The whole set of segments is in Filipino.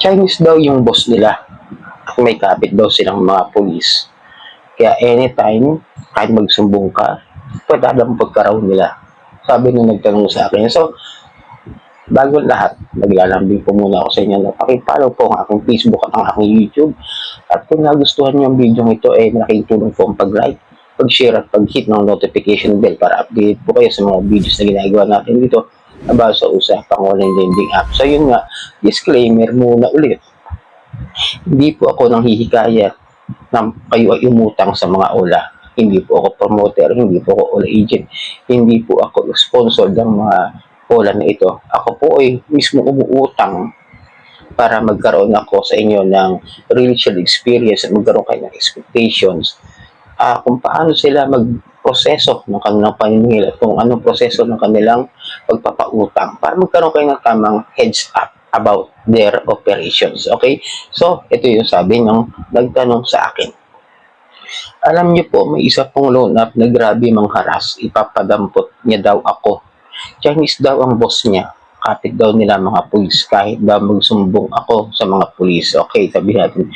Chinese daw yung boss nila. At may kapit daw silang mga police. Kaya anytime, kahit magsumbong ka, patadampot ka raw nila. Sabi nung nagtanong sa akin. So, bago lahat, naglalambing po muna ako sa inyo na pakipollow po ang aking Facebook at ang aking YouTube. At kung nagustuhan niyo ang video ito, nakikitulong po ang pag-like, pag-share at pag-hit ng notification bell para update po kayo sa mga videos na ginagawa natin dito about sa usapang online lending app. So yun nga, disclaimer muna ulit. Hindi po ako nang hihikayat na kayo ay umutang sa mga OLA. Hindi po ako promoter, hindi po ako OLA agent, hindi po ako sponsor ng mga OLA na ito. Ako po ay mismo umuutang para magkaroon ako sa inyo ng real experience at magkaroon kayo ng expectations kung paano sila magproseso ng kanilang paniningil at kung anong proseso ng kanilang pagpapautang para magkaroon kayo ng tamang heads up about their operations. Okay? So, ito yung sabi ng nagtanong sa akin. Alam niyo po, may isa pong loan app na grabe mangharas. Ipapadampot niya daw ako. Chinese daw ang boss niya. Kapit daw nila mga pulis kahit daw magsumbong ako sa mga pulis. Okay, sabihin natin,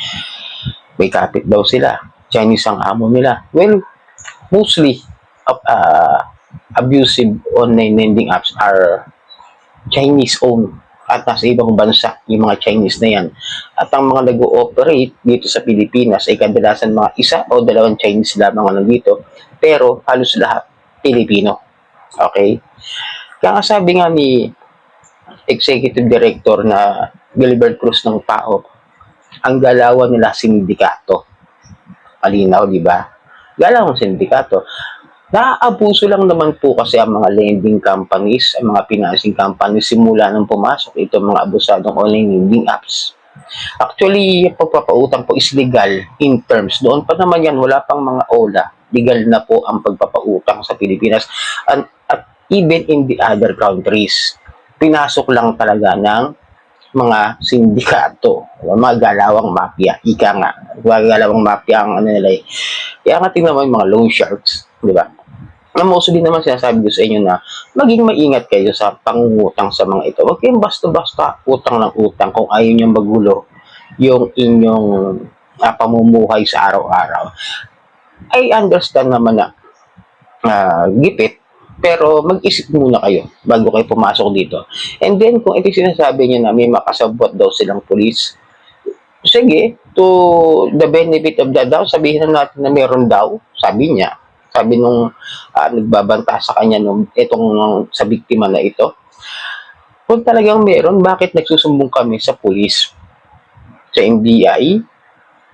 may kapit daw sila. Chinese ang amo nila. Well, mostly abusive online lending apps are Chinese-owned at nasa ibang bansa yung mga Chinese na yan. At ang mga nag-ooperate dito sa Pilipinas ay kadalasan mga isa o dalawang Chinese lamang nandito, pero halos lahat Pilipino. Okay? Kaya nga sabi nga ni Executive Director na Gilbert Cruz ng PAO, ang galawan nila sindikato. Malinaw, di ba? Galawan sindikato. Naaabuso lang naman po kasi ang mga lending companies, ang mga financing companies simula nang pumasok itong mga abusadong online lending apps. Actually, yung pagpapautang po is legal in terms. Doon pa naman yan, wala pang mga OLA. Legal na po ang pagpapautang sa Pilipinas. At even in the other countries, pinasok lang talaga ng mga sindikato, mga galawang mafia, ika nga, mga galawang mafia ang ano nila eh. Kaya nga tingnan mo yung mga loan sharks, di ba? Na mostly naman sinasabi ko sa inyo na maging maingat kayo sa pangungutang sa mga ito. Huwag kayong basta-basta utang ng utang kung ayaw nyo magulo yung inyong pamumuhay sa araw-araw. I understand naman na gipit, pero mag-isip muna kayo bago kayo pumasok dito. And then, kung ito sinasabi niya na may makasabot daw silang pulis, sige, to the benefit of the doubt, sabihin na natin na meron daw, sabi niya. Sabi nung nagbabanta sa kanya itong sa biktima na ito. Kung talagang meron, bakit nagsusumbong kami sa pulis? Sa NBI,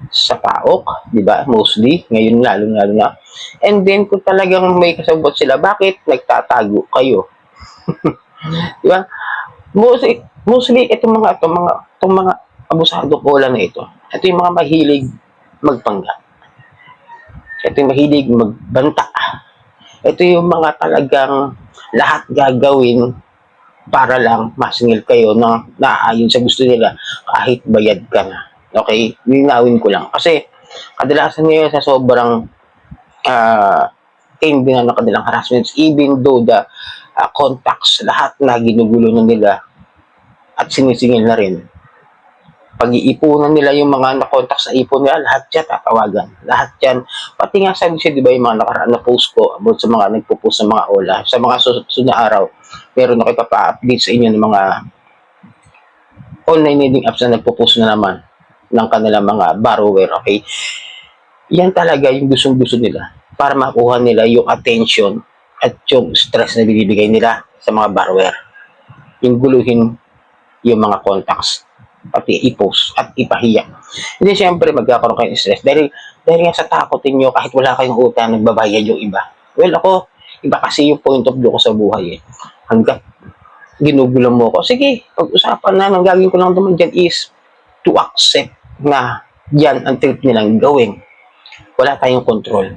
sa PAOK, di ba? Mostly, ngayon lalo na. And then, kung talagang may kasabot sila, bakit nagtatago kayo? Di ba? Mostly itong mga abusado kola na ito. Ito yung mga mahilig magpanggap. Ito yung mahilig magbanta. Ito yung mga talagang lahat gagawin para lang masingil kayo na naaayon sa gusto nila kahit bayad ka na. Okay? Linawin ko lang. Kasi kadalasan ngayon sa sobrang tindi na ng kanilang harassments, even though the contacts, lahat na ginugulo na nila at sinisingil na rin. Pag-iipunan nila yung mga nakontak sa ipon nila, lahat yan tatawagan. Lahat yan. Pati nga sabi siya, di ba, yung mga nakaraan na post ko about sa mga nagpo-post ng mga OLA, sa mga susunod na araw, meron na kayo pa-update sa inyo ng mga online lending apps na nagpo-post na naman ng kanilang mga borrower, okay? Yan talaga yung gustong-gusto nila para makuha nila yung attention at yung stress na binibigay nila sa mga borrower. Yung guluhin yung mga contacts, pati i-post at ipahiya. Hindi siyempre magkakaroon kayo ng stress dahil nga sa takotin nyo kahit wala kayong utang, nagbabayad yung iba. Well, ako, iba kasi yung point of view ko sa buhay eh. Hanggat ginugulo mo ko, sige, pag-usapan na, ang gagawin ko lang naman dyan is to accept na yan ang trip nilang gawin. Wala tayong control.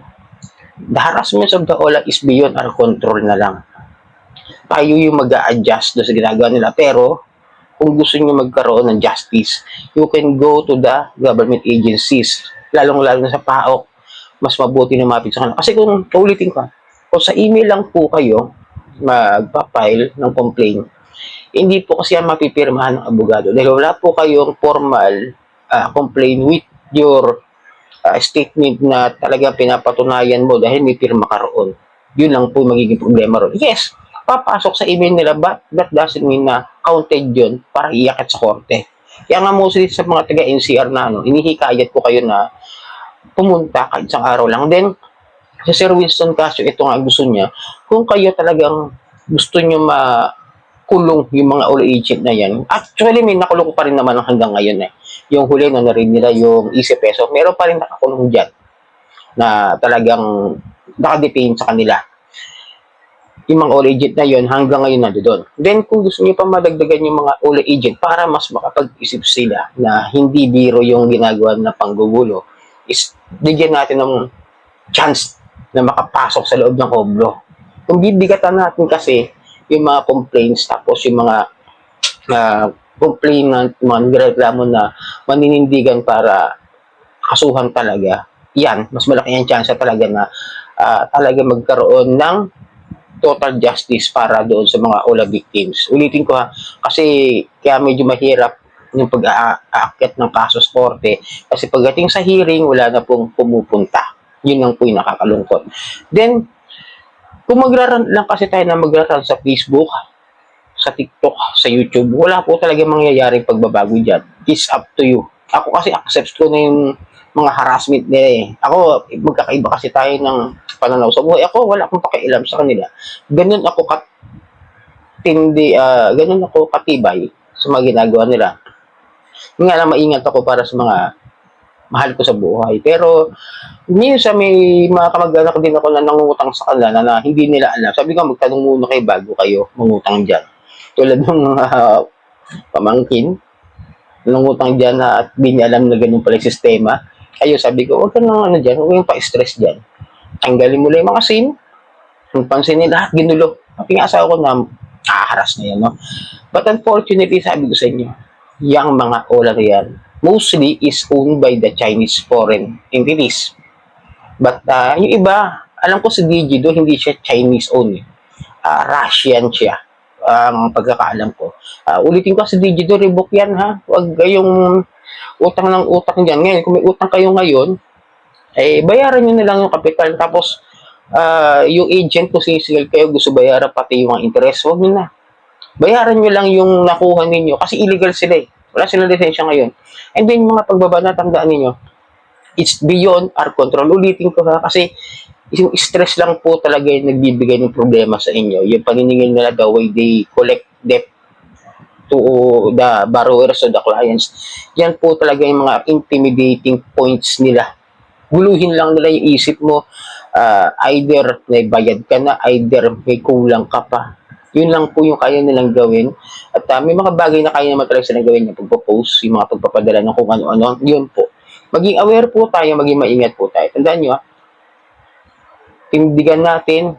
The harassment of the OLA is beyond our control na lang. Tayo yung mag-a-adjust doon sa ginagawa nila. Pero, kung gusto nyo magkaroon ng justice, you can go to the government agencies, lalong-lalo na sa PAOK, mas mabuti na mapit sa kanila. Kasi kung ulitin ko, kung sa email lang po kayo magpa-file ng complaint, hindi po kasi yan mapipirmahan ng abogado dahil wala po kayong formal complaint with your statement na talaga pinapatunayan mo dahil may pirma ka roon. Yun lang po magiging problema roon. Yes, papasok sa email nila, but that doesn't mean na counted yun para iakit sa korte. Kaya nga mostly sa mga taga-NCR na inihikayat ko kayo na pumunta kahit isang araw lang. Then, si Sir Winston Casio, ito nga gusto niya, kung kayo talagang gusto nyo makulong yung mga all agent na yan, actually may nakulong pa rin naman hanggang ngayon Yung huli na narin nila yung isip peso, meron pa rin nakakulong dyan na talagang nakadetain sa kanila. Yung mga all agent na yun, hanggang ngayon nandoon. Then, kung gusto niyo pa madagdagan yung mga all agent para mas makapag-isip sila na hindi biro yung ginagawa na panggugulo, is bigyan natin ng chance na makapasok sa loob ng koblo. Kung bibigatan natin kasi yung mga complaints, tapos yung mga complainant, mga nagreklamo na maninindigan para kasuhan talaga, yan, mas malaki ang chance talaga na talaga magkaroon ng total justice para doon sa mga OLA victims. Ulitin ko kasi kaya medyo mahirap yung pag-aakyat ng kaso sa korte kasi pagdating sa hearing, wala na pong pumupunta. Yun lang po yung nakakalungkot. Then, kung magra-run lang kasi tayo na magra-run sa Facebook, sa TikTok, sa YouTube, wala po talaga mangyayaring pagbabago dyan. It's up to you. Ako kasi accept ko na yung mga harassment nila Ako, magkakaiba kasi tayo ng pananaw sa buhay. Ako, wala akong pakialam sa kanila. Ganun ako ganun ako katibay sa mga ginagawa nila. Nga lang maingat ako para sa mga mahal ko sa buhay. Pero, minsan may mga kamag-anak din ako na nangungutang sa kanila na hindi nila alam. Sabi ko, magtanong muna kayo bago kayo mangutang dyan. Tulad ng pamangkin, nangutang dyan at di niya alam na ganun pala yung sistema. Ayun, sabi ko, huwag ka nang dyan, huwag yung pa-stress dyan. Tanggalin mo lang yung mga SIM. Kung pansin nila, lahat ginulo. Ang pinasa ko na, haras na yan, But unfortunately, sabi ko sa inyo, yung mga OLA yan, mostly is owned by the Chinese foreign entities. But yung iba, alam ko si Digido, hindi siya Chinese owned. Russian siya. Ang pagkakaalam ko. Ulitin ko si Digido, rebook yan Huwag kayong utang ng utang dyan. Ngayon, kung may utang kayo ngayon, bayaran nyo na lang yung kapital. Tapos, yung agent kung sisigal kayo, gusto bayaran pati yung interest, huwag nyo na. Bayaran nyo lang yung nakuha ninyo kasi illegal sila Wala silang lisensya ngayon. And then, yung mga pagbaba na tandaan ninyo, it's beyond our control. Ulitin ko kasi yung stress lang po talaga yung nagbibigay ng problema sa inyo. Yung paniningil nila, the way they collect debt to the borrowers or the clients, yan po talaga yung mga intimidating points nila. Guluhin lang nila yung isip mo, either may bayad ka na, either may kulang ka pa. Yun lang po yung kaya nilang gawin. At may mga bagay na kaya naman talaga silang gawin, yung pagpo-post, yung mga pagpapadala ng kung ano-ano, yun po. Maging aware po tayo, maging maingat po tayo. Tandaan nyo, tindigan natin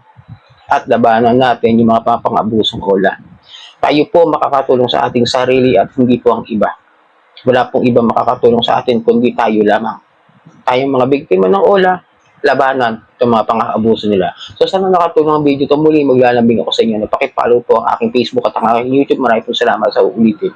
at labanan natin yung mga pang-abusong OLA. Tayo po makakatulong sa ating sarili at hindi po ang iba. Wala pong iba makakatulong sa atin kundi tayo lamang. Tayong mga biktima ng OLA, labanan itong mga pang-abuso nila. So sana nakatulong ang video ito. Muli maglalambing ako sa inyo. Napakipollow po ang aking Facebook at ang aking YouTube. Maraming po salamat sa ulitin.